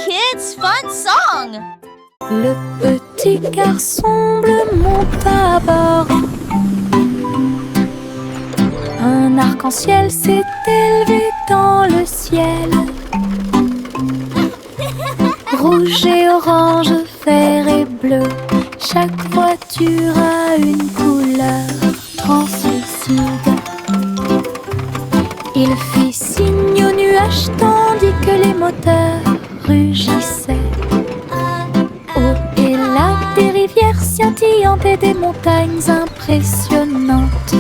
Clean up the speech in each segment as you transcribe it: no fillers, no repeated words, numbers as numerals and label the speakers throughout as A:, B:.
A: kids' fun song.
B: Le petit garçon bleu monte à bord. Un arc-en-ciel s'est élevé dans le ciel. Rouge et orange, vert et bleu, chaque voiture a une couleur translucide. Il fit signe aux nuages tandis que les moteurs rugissaient. Au et là, des rivières scintillantes et des montagnes impressionnantes.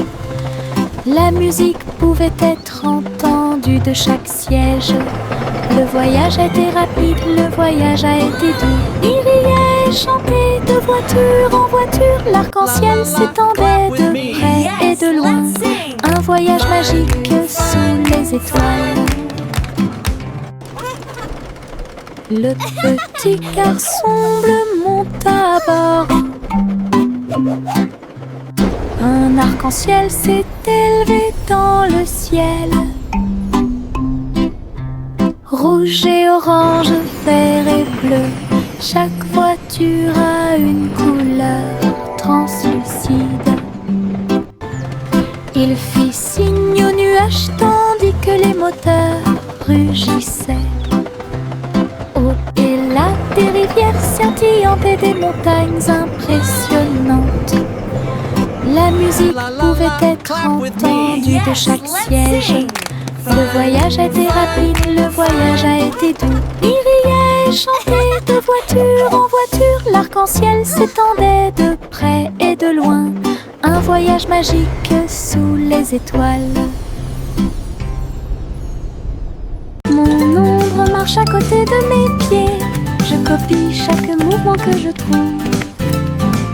B: La musique pouvait être entendue de chaque siège. Le voyage a été rapide, le voyage a été doux. Il riait et chantait de voiture en voiture. L'arc-en-ciel s'étendait de près et de loin. Un voyage magique sous les étoiles. Le petit garçon bleu monte à bord. Un arc-en-ciel s'est élevé dans le ciel. Rouge et orange, vert et bleu, chaque voiture a une couleur translucide. Il fit signe aux nuages tandis que les moteurs rugissaient. Au et là, des rivières scintillantes et des montagnes impressionnantes. La musique pouvait être entendue de chaque siège. Le voyage a été rapide, le voyage a été doux. Il riait et chantait de voiture en voiture. L'arc-en-ciel s'étendait de près et de loin. Un voyage magique sous les étoiles. Mon ombre marche à côté de mes pieds. Je copie chaque mouvement que je trouve.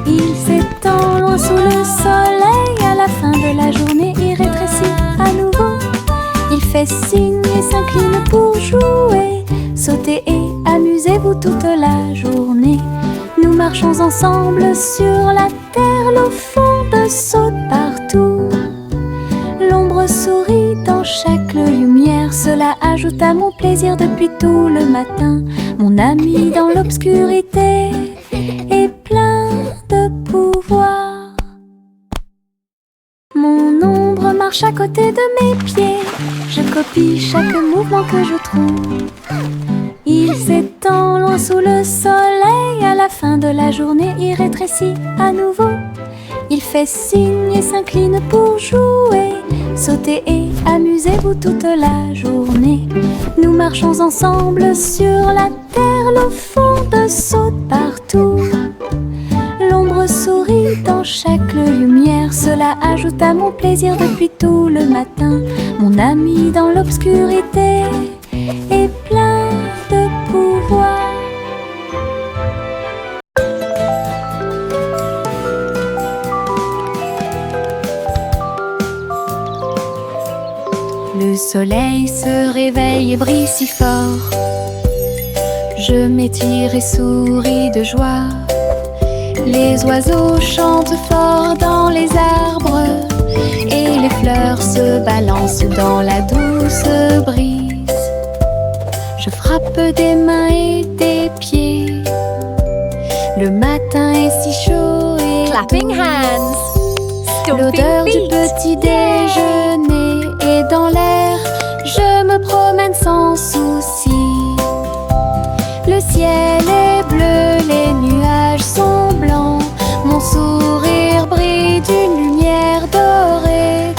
B: Il s'étend loin sous le soleil. À la fin de la journée, il rétrécit à nouveau. Il fait signe et s'incline pour jouer. Sautez et amusez-vous toute la journée. Nous marchons ensemble sur la terre. L'eau fonde saute partout. L'ombre sourit dans chaque lumière. Cela ajoute à mon plaisir depuis tout le matin. Mon ami dans l'obscurité est plein de pouvoir. Mon ombre marche à côté de mes pieds. Je copie chaque mouvement que je trouve. Il s'étend loin sous le soleil. À la fin de la journée, il rétrécit à nouveau. Il fait signe et s'incline pour jouer. Sautez et amusez-vous toute la journée. Nous marchons ensemble sur la terre. L'eau fonde saute partout. L'ombre sourit dans chaque lumière. Cela ajoute à mon plaisir depuis tout le matin. Mon ami dans l'obscurité est plein de pouvoir. Le soleil se réveille et brille si fort. Je m'étire et souris de joie. Les oiseaux chantent fort dans les arbres et les fleurs se balancent dans la douce brise. Je frappe des mains et des pieds. Le matin est si chaud et
A: Clapping hands.
B: l'odeur du petit déjeuner est dans l'air. Je me promène sans souci. Le ciel est bleu, les nuages sont blancs. Mon sourire brille d'une lumière dorée.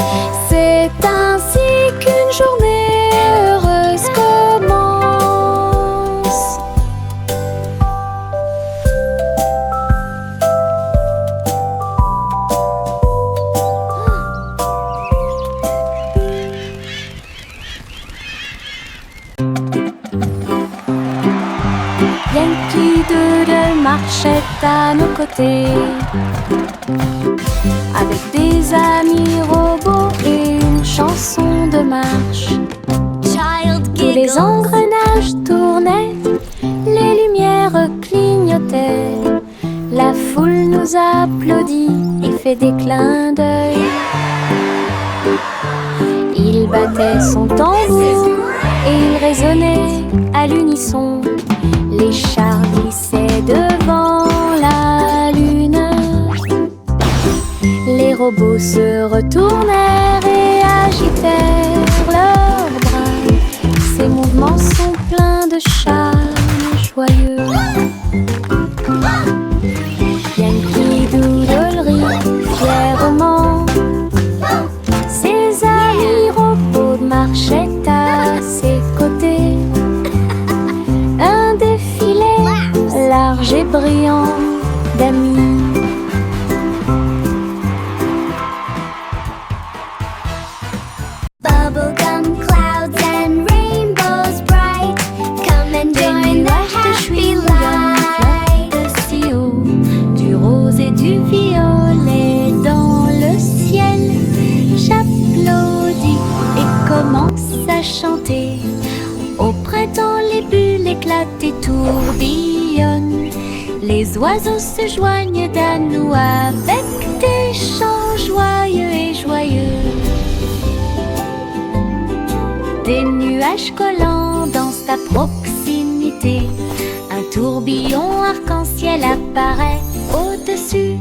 B: C'est ainsi qu'une journée heureuse commence. Yankee Doodle marchait à nos côtés, avec des amis robots et une chanson de marche.
A: Child
B: Tous les
A: giggles.
B: engrenages tournaient, les lumières clignotaient. La foule nous applaudit et fait des clins d'œil. Il battait son tambour et il résonnait à l'unisson. Les chars glissaient devant la lune. Les robots se retournèrent et agitèrent leurs bras. Ces mouvements sont pleins de charme joyeux. Yankee Doodle rit fièrement. Ses amis robots marchaient à ses côtés. Un défilé large et brillant d'amis.
C: Bubblegum clouds and rainbows bright. Come and join the happy light.
B: De si haut, du rose et du violet dans le ciel. J'applaudis et commence à chanter. Au printemps, les bulles éclatent et tourbillonnent. Les oiseaux se joignent à nous avec des chants joyeux et joyeux. Des nuages collants dansent à proximité. Un tourbillon arc-en-ciel apparaît au-dessus.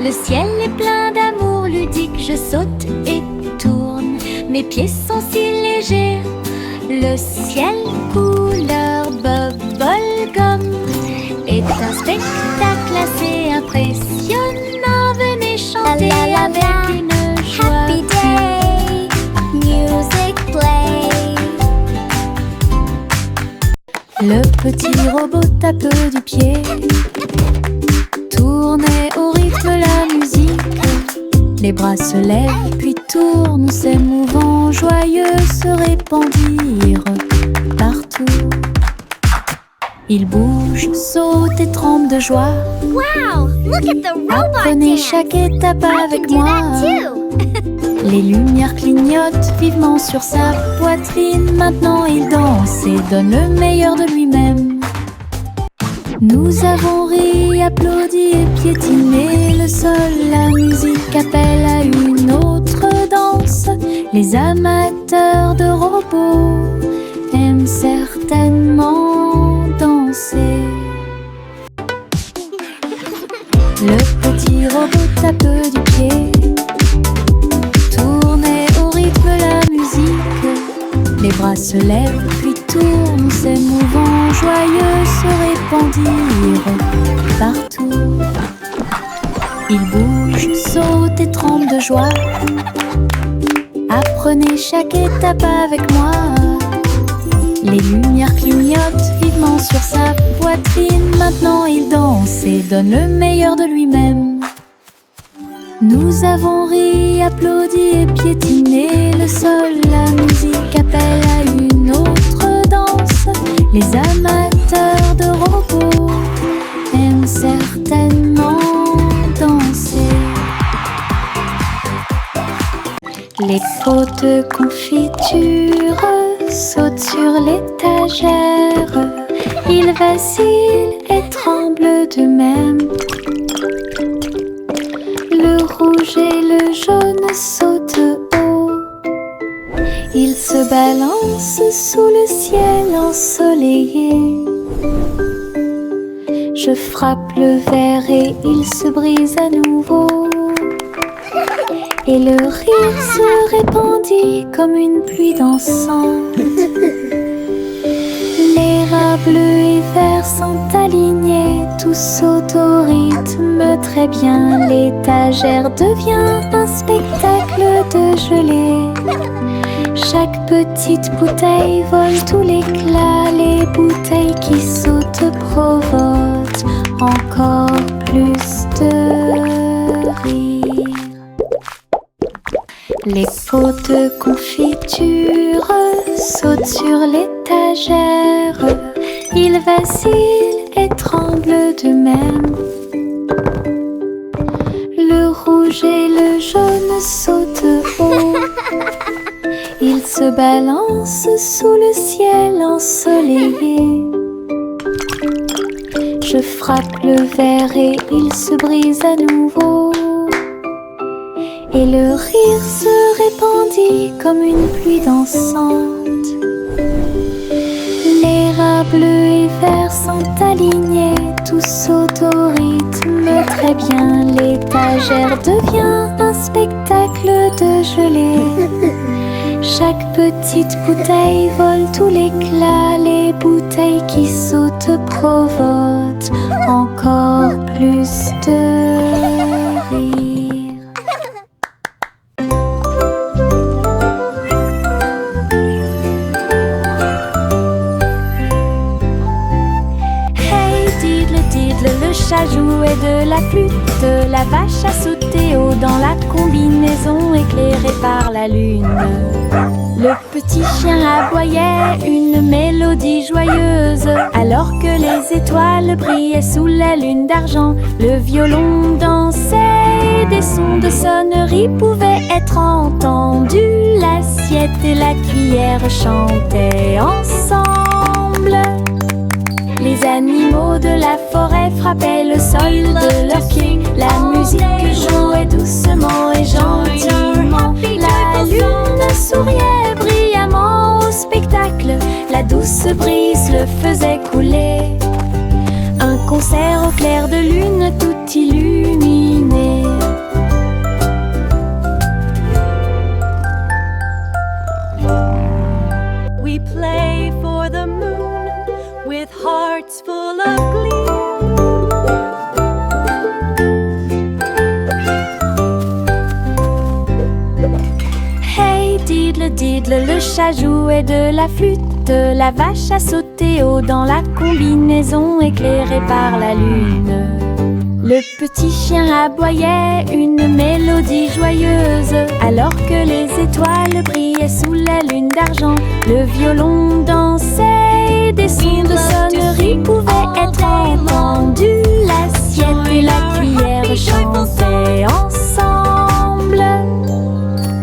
B: Le ciel est plein d'amour ludique. Je saute et tourne. Mes pieds sont si légers. Le ciel couleur bubblegum est un spectacle assez impressionnant. Venez chanter avec une joie.
C: Happy day, music play.
B: Le petit robot tape du pied, tournait au rythme la musique. Les bras se lèvent puis tournent, ces mouvements joyeux se répandirent partout. Ils bougent, sautent et tremblent de joie.
C: Wow, look at the robot
B: Apprenez
C: dance.
B: chaque étape
C: I
B: avec
C: can do
B: moi.
C: that too.
B: Les lumières clignotent vivement sur sa poitrine. Maintenant il danse et donne le meilleur de lui-même. Nous avons ri, applaudi et piétiné le sol. La musique appelle à une autre danse. Les amateurs de robots aiment certainement danser. Le petit robot tape du pied, tournait au rythme la musique. Les bras se lèvent puis tournent, ces mouvements joyeux se répandirent partout. Ils bougent, sautent et tremblent de joie. Apprenez chaque étape avec moi. Les lumières clignotent vivement sur sa poitrine. Maintenant il danse et donne le meilleur de lui-même. Nous avons ri, applaudi et piétiné le sol. La musique appelle à une autre danse. Les amateurs de robots aiment certainement danser. Les pots de confiture sautent sur l'étagère. Ils vacillent et tremblent d'eux-mêmes. Le rouge et le jaune sautent haut. Ils se balancent sous le ciel ensoleillé. Je frappe le verre et il se brise à nouveau. Et le rire se répandit comme une pluie dansante. Les rats bleus et verts sont alignés, tous sautent au rythme très bien. L'étagère devient un spectacle de gelée. Chaque petite bouteille vole tout l'éclat. Les bouteilles qui sautent provoquent encore plus de rire. Les pots de confiture sautent sur l'étagère. Ils vacillent et tremblent d'eux-mêmes. Le rouge et le jaune sautent haut. Ils se balancent sous le ciel ensoleillé. Je frappe le verre et il se brise à nouveau. Et le rire se répandit comme une pluie dansante. Les rats bleus et verts sont alignés, tous au rythme très bien. L'étagère devient un spectacle de gelée. Chaque petite bouteille vole tout l'éclat. Les bouteilles qui sautent provoquent encore plus de rire. Hey diddle diddle, le chat jouait de la flûte. La vache a sauté haut dans la combinaison éclairée par la lune. Le petit chien aboyait une mélodie joyeuse, alors que les étoiles brillaient sous la lune d'argent. Le violon dansait, des sons de sonnerie pouvaient être entendus. L'assiette et la cuillère chantaient ensemble. Les animaux de la forêt frappaient le sol de leurs pieds. La musique jouait doucement et gentiment. La lune souriait brillamment au spectacle. La douce brise le faisait couler. Un concert au clair de lune tout illuminé.
D: We play for the moon with hearts full of glee.
B: Hey diddle diddle, le chat jouait de la flûte. La vache a sauté haut dans la combinaison éclairée par la lune. Le petit chien aboyait une mélodie joyeuse, alors que les étoiles brillaient sous la lune d'argent. Le violon dansait, des sons de sonnerie pouvaient être entendus. L'assiette et la cuillère chantaient ensemble.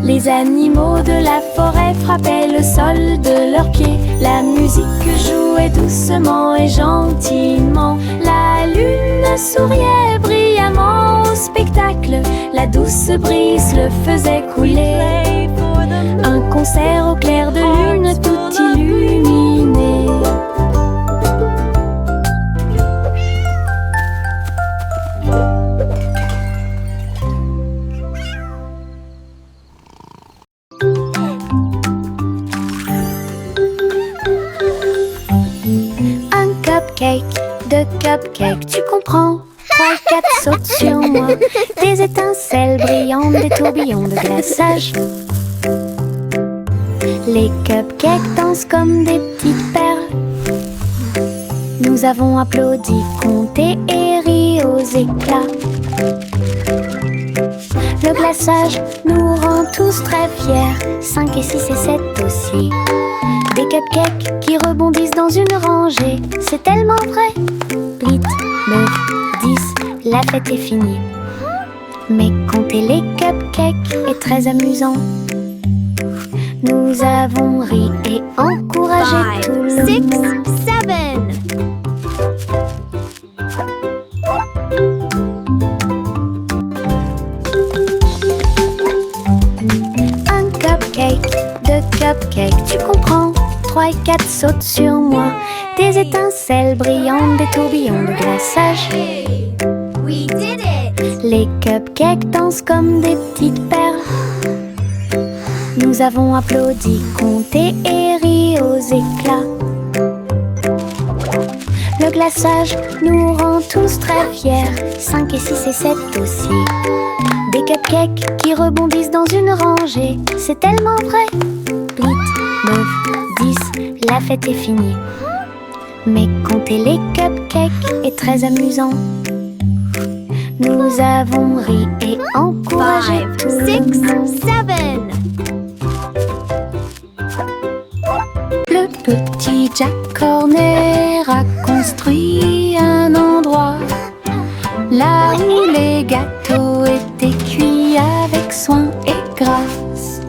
B: Les animaux de la forêt frappaient le sol de leurs pieds. La musique jouait doucement et gentiment. La lune souriait brillamment au spectacle. La douce brise le faisait couler. Un concert au clair de lune tout illuminé. Cupcake, de cupcake, tu comprends? 3, 4 sautent sur moi. Des étincelles brillantes, des tourbillons de glaçage. Les cupcakes dansent comme des petites perles. Nous avons applaudi, compté et ri aux éclats. Le glaçage nous rend tous très fiers. 5 et 6 et 7 aussi. Des cupcakes qui rebondissent dans une rangée. C'est tellement vrai. 8, 9, 10, la fête est finie. Mais compter les cupcakes est très amusant. Nous avons ri et encouragé tout le
A: 6,
B: monde.
A: 7.
B: Un cupcake, 2 cupcakes, tu comprends? 3 et 4 sautent sur moi. Des étincelles brillantes, des tourbillons de glaçage.
A: Hey, we did it!
B: Les cupcakes dansent comme des petites perles. Nous avons applaudi, compté et ri aux éclats. Le glaçage nous rend tous très fiers. 5 et 6 et 7 aussi. Des cupcakes qui rebondissent dans une rangée. C'est tellement vrai. 8, 9, 10, la fête est finie. Mais compter les cupcakes est très amusant. Nous avons ri et encouragé
A: 5,
B: tout le
A: 6,
B: monde.
A: 7.
B: Le petit Jack Horner a construit un endroit là où les gâteaux étaient cuits avec soin et grâce.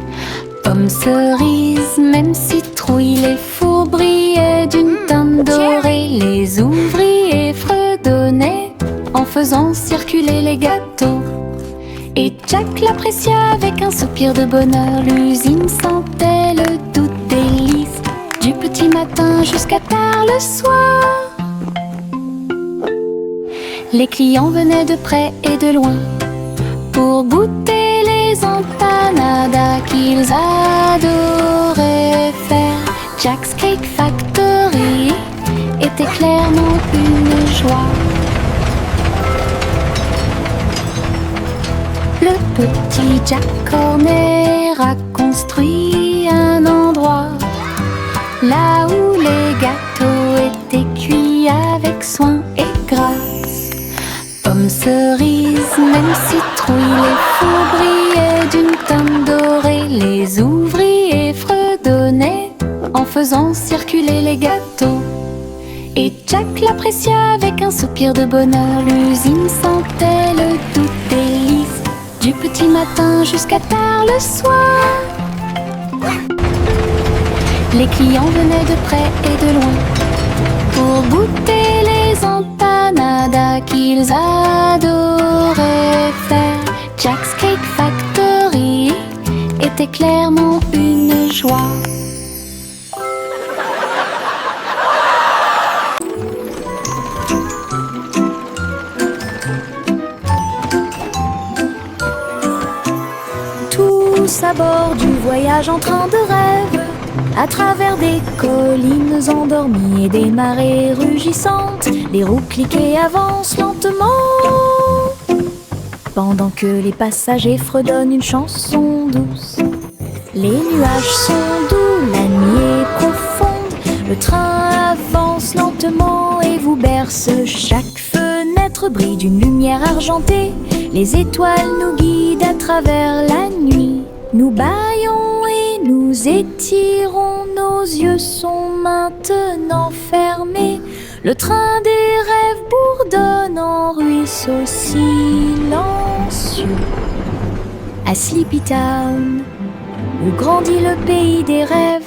B: Pommes, cerises, même citrouilles, les fours brillaient d'une teinte dorée. Les ouvriers fredonnaient en faisant circuler les gâteaux. Et Jack l'apprécia avec un soupir de bonheur. L'usine sentait le doux délice du petit matin jusqu'à tard le soir. Les clients venaient de près et de loin pour goûter les empanadas qu'ils adoraient faire. Jack's Cake Factory était clairement une joie. Le petit Jack Horner a construit un endroit là où les gâteaux étaient cuits avec soin et grâce. Pommes, cerises, même citrouilles, les fous brillaient d'une teinte dorée. Les ouvriers fredonnaient en faisant circuler les gâteaux. Et Jack l'apprécia avec un soupir de bonheur. L'usine sentait le doux délice du petit matin jusqu'à tard le soir. Les clients venaient de près et de loin pour goûter les empanadas qu'ils adoraient faire. Jack's Cake Factory était clairement une joie. Tous à bord du voyage en train de rêve, à travers des collines endormies et des marées rugissantes, les roues cliquent et avancent lentement, pendant que les passagers fredonnent une chanson douce. Les nuages sont doux, la nuit est profonde, le train avance lentement et vous berce. Chaque fenêtre brille d'une lumière argentée, les étoiles nous guident à travers la nuit. Nous bâillons et nous étirons, nos yeux sont maintenant fermés. Le train des rêves bourdonne en ruisseau silencieux. À Sleepy Town, où grandit le pays des rêves.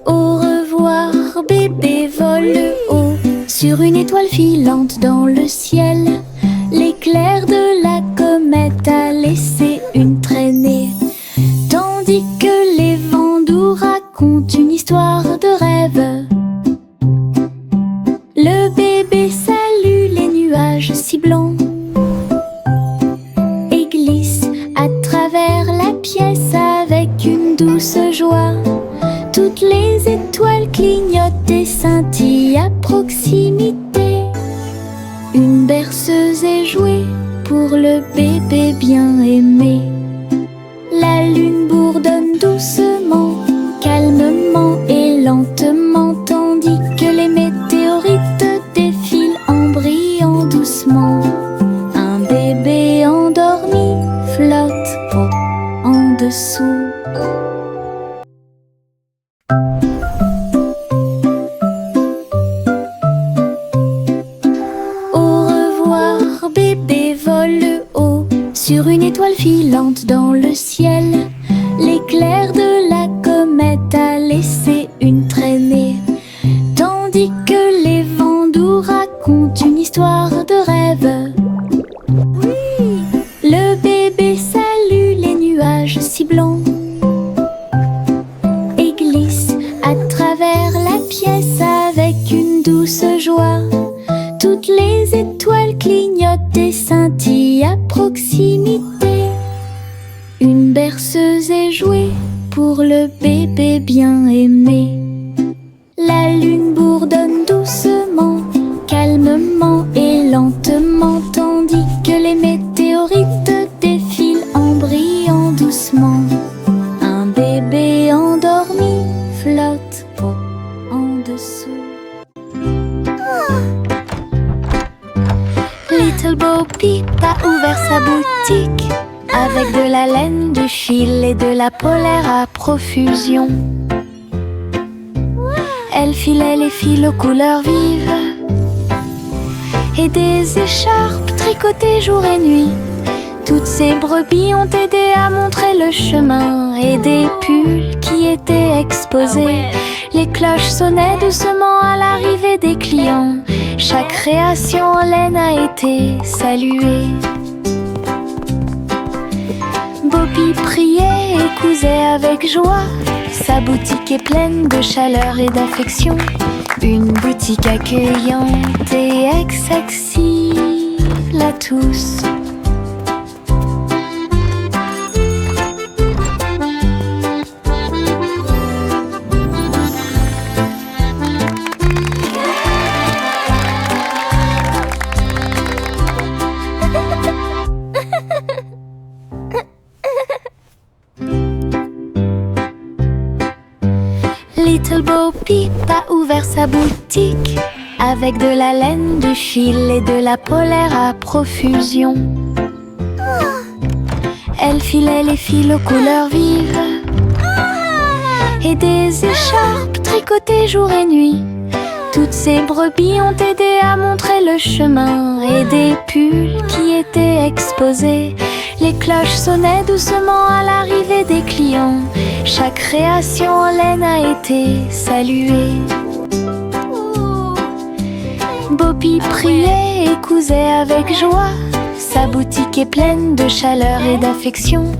B: Au revoir, bébé vole haut sur une étoile filante dans le ciel. L'éclair de la comète a laissé une traînée, tandis que les vents doux racontent une histoire de rêve. Le bébé salue les nuages si blancs et glisse à travers la pièce avec une douce joie. Toutes les étoiles clignotent et scintillent à proximité. Une berceuse est jouée pour le bébé bien aimé. La lune bourdonne doucement, calmement et lentement, tandis que les météorites défilent en brillant doucement. Un bébé endormi flotte en dessous. Bébé vole haut sur une étoile filante dans le ciel. L'éclair de la comète a laissé une traînée, tandis que les vents doux racontent une histoire de rêve. Oui. Le bébé salue les nuages si blancs et glisse à travers la pièce avec une douce joie. Toutes les étoiles clignotent et scintillent à proximité. Une berceuse est jouée pour le bébé bien aimé. La lune bourdonne doucement, calmement et lentement, tandis que les météorites défilent en brillant doucement. Un bébé endormi flotte en dessous. Little Bo Peep a ouvert sa boutique avec de la laine, du fil et de la polaire à profusion. Elle filait les fils aux couleurs vives et des écharpes tricotées jour et nuit. Toutes ces brebis ont aidé à montrer le chemin et des pulls qui étaient exposés. Les cloches sonnaient doucement à l'arrivée des clients. Chaque création en laine a été saluée. Bo Bobby priait et cousait avec joie. Sa boutique est pleine de chaleur et d'affection. Une boutique accueillante et accessible à tous. Little Bo Peep a ouvert sa boutique avec de la laine, du fil et de la polaire à profusion. Elle filait les fils aux couleurs vives et des écharpes tricotées jour et nuit. Toutes ces brebis ont aidé à montrer le chemin et des pulls qui étaient exposés. Les cloches sonnaient doucement à l'arrivée des clients. Chaque création en laine a été saluée. Bobby priait et cousait avec joie. Sa boutique est pleine de chaleur et d'affection.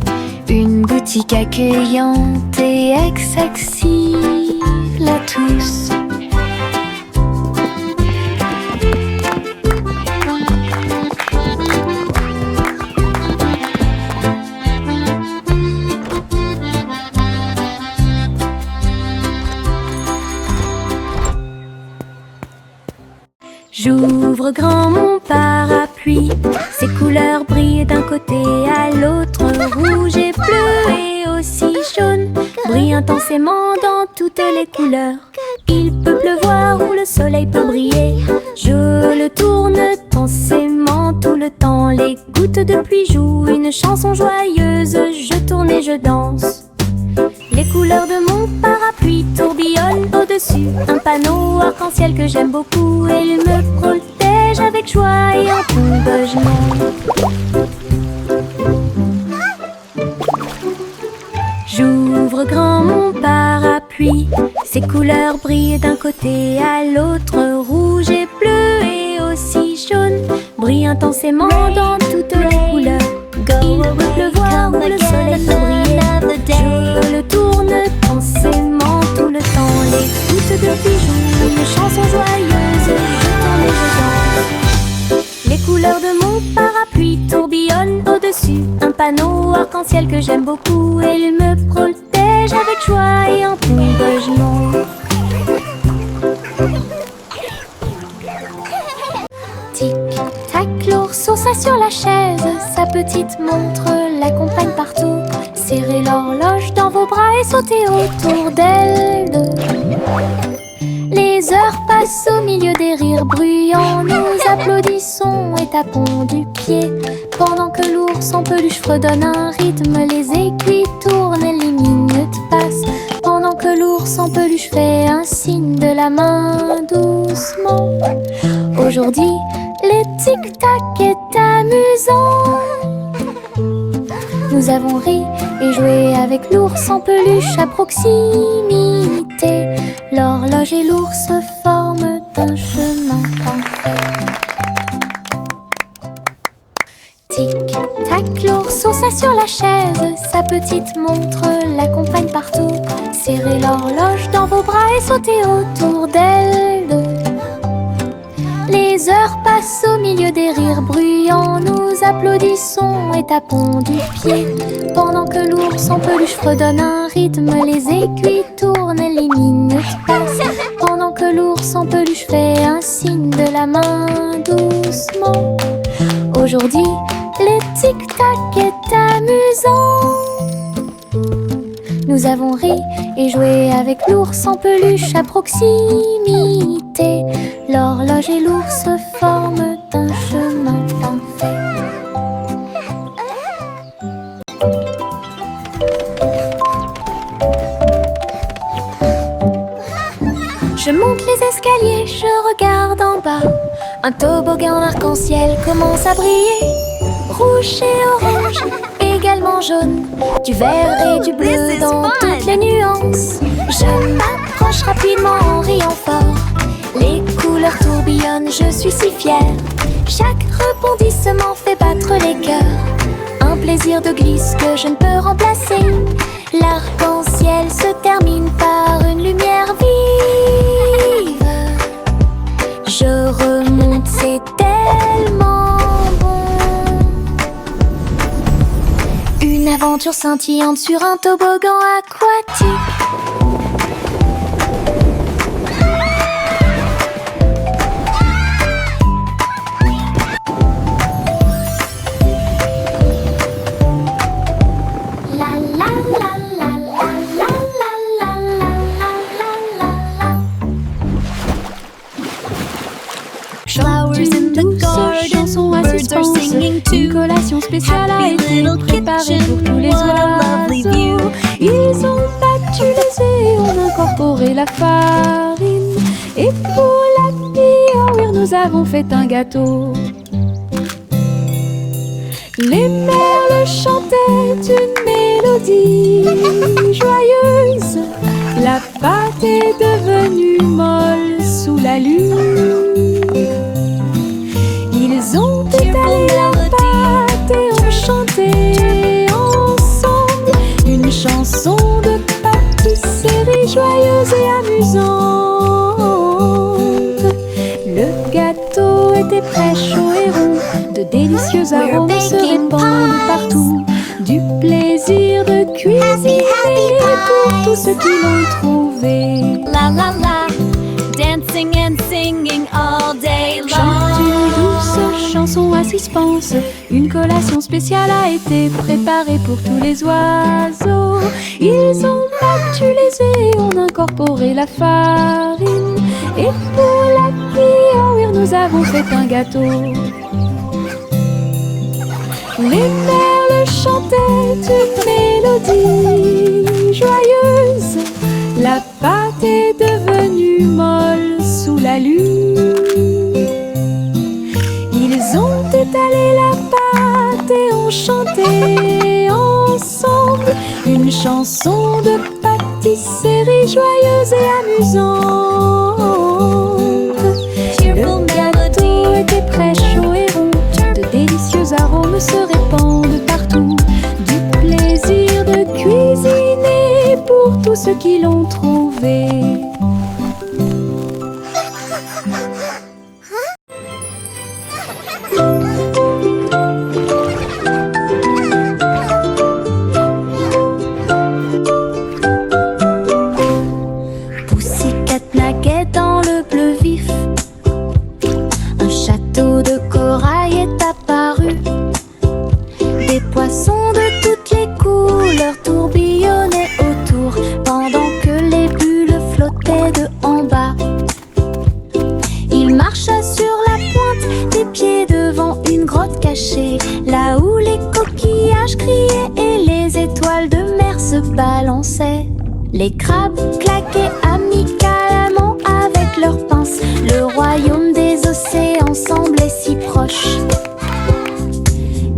B: Une boutique accueillante et accessible à tous.
D: J'ouvre grand mon parapluie, ses couleurs brillent d'un côté à l'autre, rouge et bleu et aussi jaune, brillent intensément dans toutes les couleurs. Il peut pleuvoir ou le soleil peut briller, je le tourne intensément tout le temps. Les gouttes de pluie jouent une chanson joyeuse, je tourne et je danse. Les couleurs de mon parapluie tourbillonnent au-dessus un panneau arc-en-ciel que j'aime beaucoup. Et il me protège avec joie et encouragement. J'ouvre grand mon parapluie, ses couleurs brillent d'un côté à l'autre, rouge et bleu et aussi jaune, brillent intensément dans toutes les couleurs. Il peut pleuvoir ou le soleil peut briller, je le tourne intensément tout le temps. Les gouttes de pluie jouent une chanson joyeuse, je tourne et je danse. Les couleurs de mon parapluie tourbillonnent au-dessus un panneau arc-en-ciel que j'aime beaucoup. Et il me protège avec joie et encouragement. Tic-tac, l'ourson s'assit sur la chaise, sa petite montre l'accompagne partout. Serrez l'horloge dans vos bras et sautez autour d'elle deux. Les heures passent au milieu des rires bruyants, nous applaudissons et tapons du pied. Pendant que l'ours en peluche fredonne un rythme, les aiguilles tournent et les minutes passent. Pendant que l'ours en peluche fait un signe de la main doucement. Aujourd'hui, le tic-tac est amusant. Nous avons ri et joué avec l'ours en peluche à proximité. L'horloge et l'ours forment un chemin parfait. Tic-tac, l'ourson s'assit sur la chaise, sa petite montre l'accompagne partout. Serrez l'horloge dans vos bras et sautez autour d'elle deux. Les heures passent au milieu des rires bruyants, nous applaudissons et tapons du pied. Pendant que l'ours en peluche fredonne un rythme, les aiguilles tournent et les minutes passent. Pendant que l'ours en peluche fait un signe de la main doucement. Aujourd'hui, le tic-tac est amusant. Nous avons ri et joué avec l'ours en peluche à proximité. L'horloge et l'ours forment un chemin parfait. Je monte les escaliers, je regarde en bas. Un toboggan arc-en-ciel commence à briller. Rouge et orange, également jaune, du vert et du bleu dans toutes les nuances. Je m'approche rapidement en riant fort. Les couleurs tourbillonnent, je suis si fière. Chaque rebondissement fait battre les cœurs. Un plaisir
B: désir de glisse que je ne peux remplacer. L'arc-en-ciel se termine par une lumière vive. Je remonte, c'est tellement bon. Une aventure scintillante sur un toboggan aquatique. Une collation spéciale a été préparée pour tous les oiseaux. Ils ont battu les œufs et ont incorporé la farine. Et pour l'happy hour, nous avons fait un gâteau. Les merles chantaient une mélodie joyeuse. La pâte est devenue molle sous la lune. Ils ont étalé la pâte et ont chanté ensemble une chanson de pâtisserie joyeuse et amusante. Le gâteau était prêt, chaud et rond, de délicieux arômes se répandent partout. Du plaisir de cuisiner pour tous ceux qui l'ont trouvé.
D: La la la, dancing and singing all day long.
B: Chante une douce chanson à suspense. Une collation spéciale a été préparée pour tous les oiseaux. Ils ont battu les œufs et ont incorporé la farine. Et pour l'happy hour, nous avons fait un gâteau. Les merles chantaient une mélodie joyeuse. La pâte est devenue molle sous la lune. Ils ont étalé la pâte et ont chanté ensemble une chanson de pâtisserie joyeuse et amusante. Le gâteau était prêt, chaud et rond. De délicieux arômes se répandent partout. Du plaisir de cuisiner pour tous ceux qui l'ont trouvé. Pussycat naguait dans le bleu vif. Un château de corail est apparu. Des poissons de toutes les couleurs tourbillonnaient autour, pendant que les bulles flottaient de en bas. Il marcha sur la pointe des pieds devant une grotte cachée, là où les coquillages criaient et les étoiles de mer se balançaient. Les crabes claquaient amicalement avec leurs pinces. Le royaume des océans semblait si proche.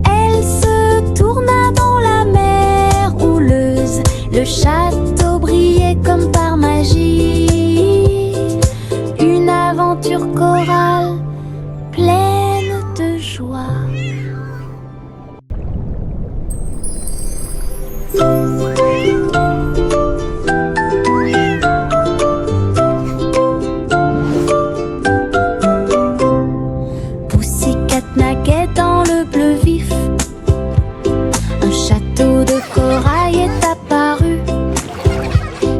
B: Elle se tourna dans la mer houleuse. Le château brillait comme par magie. Une aventure chorale pleine de joie. Pussycat naguait dans le bleu vif. Un château de corail est apparu.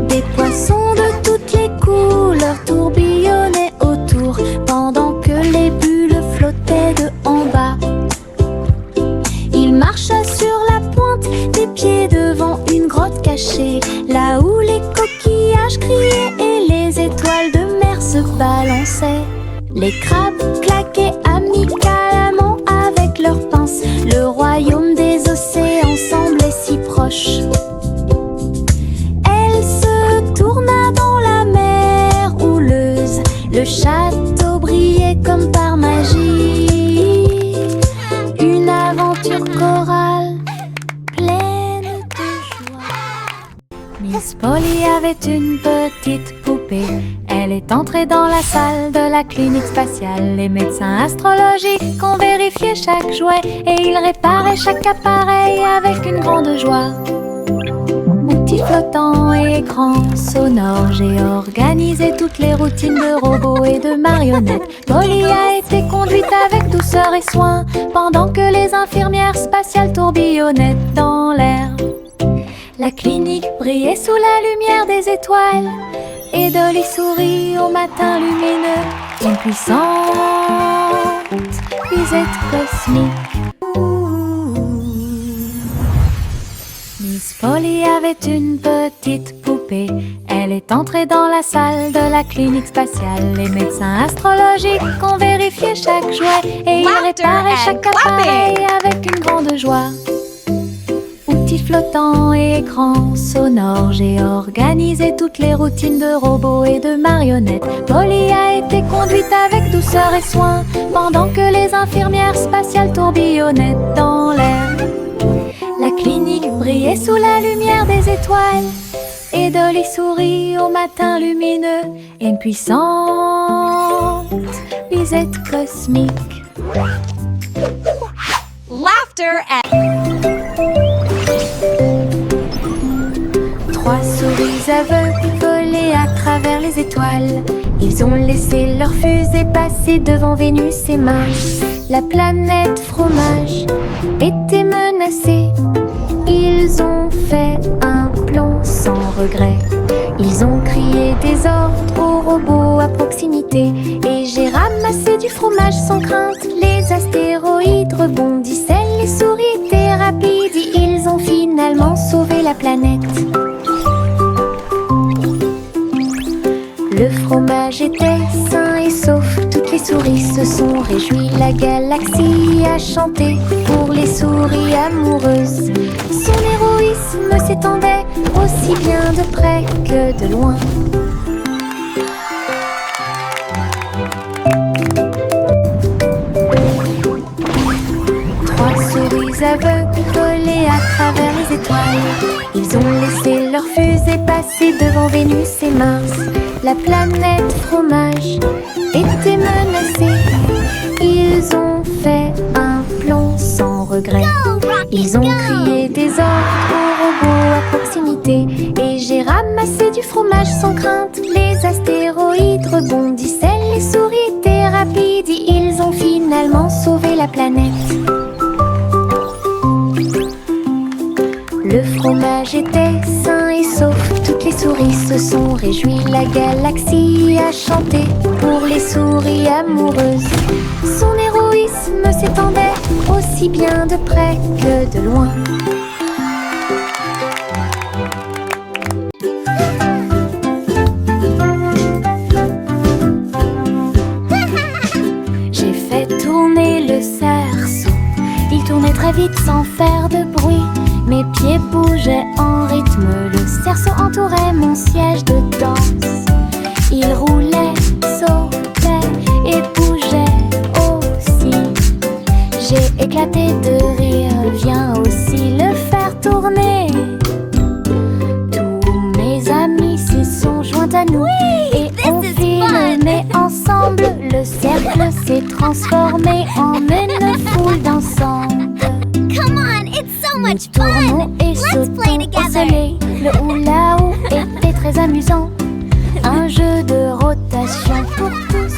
B: Des poissons de toutes les couleurs tourbillonnaient autour, pendant que les bulles flottaient de en bas. Il marcha sur la pointe des pieds devant une grotte cachée, là où les coquillages criaient et les étoiles de mer se balançaient. Les crabes claquaient amicalement avec leurs pinces. Le royaume des océans semblait si proche. Elle se tourna dans la mer houleuse. Le château brillait comme par magie. Une aventure chorale pleine de joie. Miss Polly avait une petite poupée poupée. Elle est entrée dans la salle de la clinique spatiale. Les médecins astrologiques ont vérifié chaque jouet et ils réparaient chaque appareil avec une grande joie. Outils flottants et écrans sonores, j'ai organisé toutes les routines de robots et de marionnettes. Polly a été conduite avec douceur et soin pendant que les infirmières spatiales tourbillonnaient dans l'air. La clinique brillait sous la lumière des étoiles et Dolly sourit au matin lumineux. Une puissante visite cosmique. Miss Polly avait une petite poupée. Elle est entrée dans la salle de la clinique spatiale. Les médecins astrologiques ont vérifié chaque jouet et ils réparaient chaque appareil avec une grande joie. Outils flottants et écrans sonores, j'ai organisé toutes les routines de robots et de marionnettes. Polly a été conduite avec douceur et soin pendant que les infirmières spatiales tourbillonnaient dans l'air. La clinique brillait sous la lumière des étoiles et Dolly sourit au matin lumineux. Une puissante visite cosmique.
A: Laughter and
B: 3 souris aveugles volaient à travers les étoiles. Ils ont laissé leur fusée passer devant Vénus et Mars. La planète fromage était menacée. Ils ont fait un plan sans regret. Ils ont crié des ordres aux robots à proximité. Et j'ai ramassé du fromage sans crainte. Les astéroïdes rebondissaient, les souris étaient rapides. Et ils ont finalement sauvé la planète. Le fromage était sain et sauf. Toutes les souris se sont réjouies. La galaxie a chanté pour les souris amoureuses. Son héroïsme s'étendait aussi bien de près que de loin. Trois souris aveugles volaient à travers les étoiles. Ils ont laissé leur fusée passer devant Vénus et Mars. La planète fromage était menacée. Ils ont fait un plan sans regret. Ils ont crié des ordres aux robots à proximité. Et j'ai ramassé du fromage sans crainte. Les astéroïdes rebondissaient, les souris étaient rapides. Et ils ont finalement sauvé la planète. Le fromage était sain et sauf. Toutes les souris se sont réjouies. La galaxie a chanté pour les souris amoureuses. Son héroïsme s'étendait aussi bien de près que de loin. J'ai fait tourner le cerceau. Il tournait très vite sans faire de bruit. Mes pieds bougeaient en rythme, le cerceau entourait mon siège de danse. Il roulait, sautait et bougeait aussi. J'ai éclaté de rire, viens aussi le faire tourner. Tous mes amis s'y sont joints à nous et on filmait ensemble. Le cercle s'est transformé en une foule d'ensemble.
C: Come on, it's so much
B: Nous tournons
C: fun!
B: et
C: Let's
B: sautons
C: play
B: au
C: together!
B: soleil. Le hula-hoop était très amusant. Un jeu de rotation pour tous.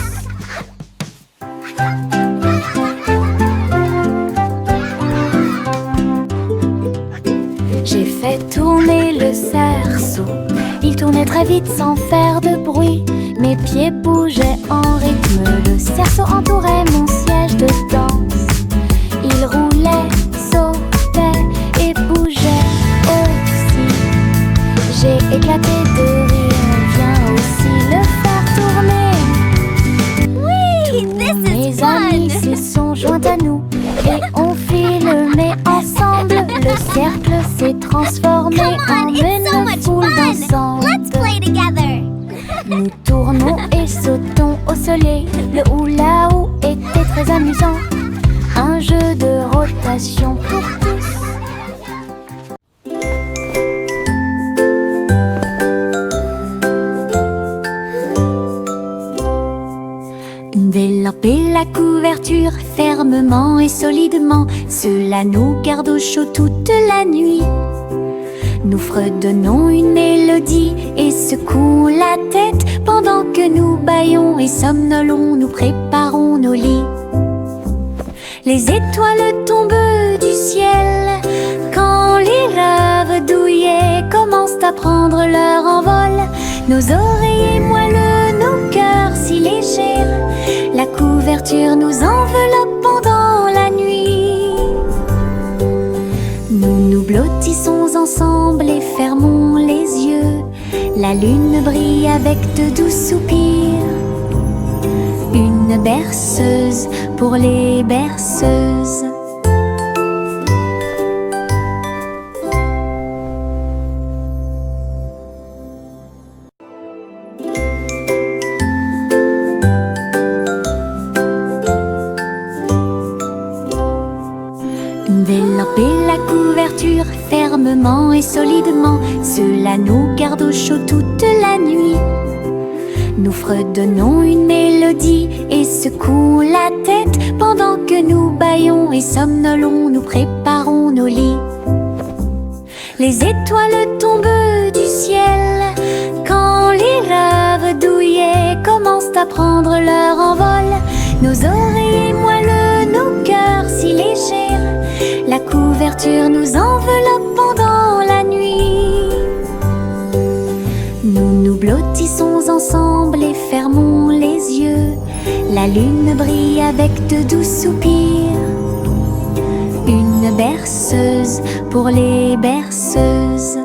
B: J'ai fait tourner le cerceau. Il tournait très vite sans faire de bruit. Mes pieds bougeaient en rythme. Le cerceau entourait mon siège de danse. Il roulait, sautait et bougeait aussi. J'ai éclaté de rire, viens aussi le faire tourner.
C: Whee! This is
B: Mes amis
C: fun!
B: s'y sont joints à nous et on filmait ensemble. Le cercle s'est transformé
C: Come
B: en
C: on, it's so
B: une
C: much
B: foule
C: fun!
B: d'ensemble.
C: Let's play together!
B: Nous tournons et sautons au soleil. Le hula-hoop était très amusant.
D: couverture fermement et solidement. Cela nous garde au chaud toute la nuit. Nous fredonnons une mélodie et secouons la tête pendant que nous bâillons et somnolons, nous préparons nos lits. Les étoiles tombent du ciel quand les rêves douillets commencent à prendre leur envol. Nos oreillers moelleux, nos cœurs si légers, la couverture nous enveloppe pendant la nuit. Nous nous blottissons ensemble et fermons les yeux. La lune brille avec de doux soupirs. Une berceuse pour les berceuses. Envelopper la couverture fermement et solidement, cela nous garde au chaud toute la nuit. Nous fredonnons une mélodie et secouons la tête pendant que nous bâillons et somnolons, nous préparons nos lits. Les étoiles tombent du ciel quand les rêves douillets commencent à prendre leur envol. Nos oreillers moelleux, nos cœurs si légers, la couverture nous enveloppe pendant la nuit. Nous nous blottissons ensemble et fermons les yeux. La lune brille avec de doux soupirs. Une berceuse pour les berceuses.